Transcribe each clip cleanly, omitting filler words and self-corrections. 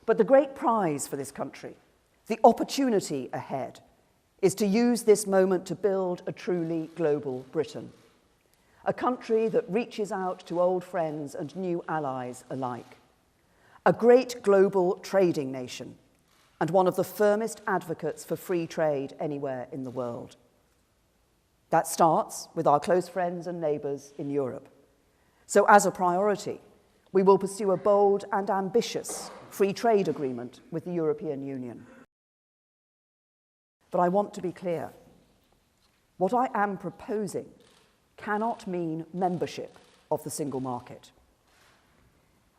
But the great prize for this country, the opportunity ahead, is to use this moment to build a truly global Britain, a country that reaches out to old friends and new allies alike, a great global trading nation, and one of the firmest advocates for free trade anywhere in the world. That starts with our close friends and neighbours in Europe. So as a priority, we will pursue a bold and ambitious free trade agreement with the European Union. But I want to be clear. What I am proposing cannot mean membership of the single market.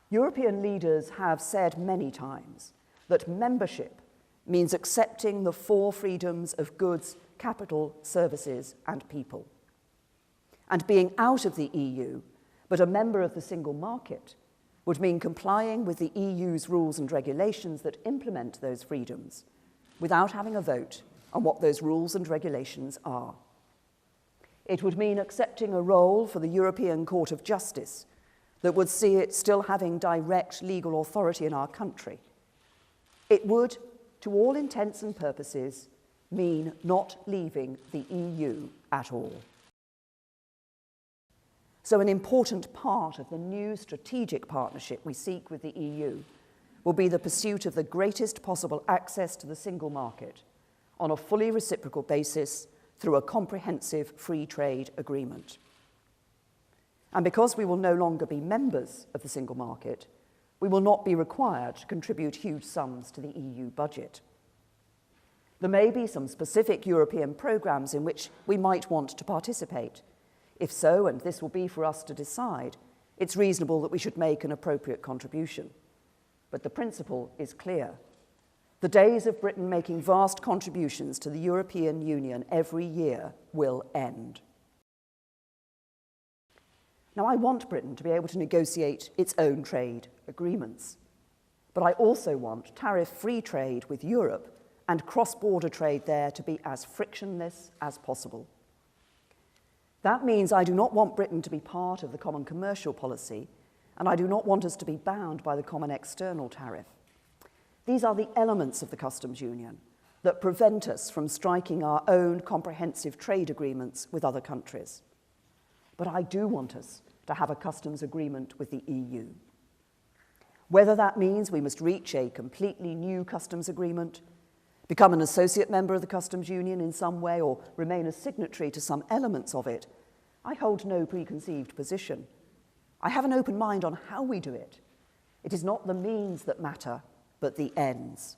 European leaders have said many times that membership means accepting the four freedoms of goods, capital, services, and people. And being out of the EU, but a member of the single market, would mean complying with the EU's rules and regulations that implement those freedoms without having a vote on what those rules and regulations are. It would mean accepting a role for the European Court of Justice that would see it still having direct legal authority in our country. It would, to all intents and purposes, mean not leaving the EU at all. So an important part of the new strategic partnership we seek with the EU will be the pursuit of the greatest possible access to the single market on a fully reciprocal basis through a comprehensive free trade agreement. And because we will no longer be members of the single market, we will not be required to contribute huge sums to the EU budget. There may be some specific European programmes in which we might want to participate. If so, and this will be for us to decide, it's reasonable that we should make an appropriate contribution. But the principle is clear. The days of Britain making vast contributions to the European Union every year will end. Now, I want Britain to be able to negotiate its own trade agreements, but I also want tariff-free trade with Europe and cross-border trade there to be as frictionless as possible. That means I do not want Britain to be part of the common commercial policy, and I do not want us to be bound by the common external tariff. These are the elements of the customs union that prevent us from striking our own comprehensive trade agreements with other countries. But I do want us to have a customs agreement with the EU. Whether that means we must reach a completely new customs agreement, become an associate member of the customs union in some way, or remain a signatory to some elements of it, I hold no preconceived position. I have an open mind on how we do it. It is not the means that matter, but the ends.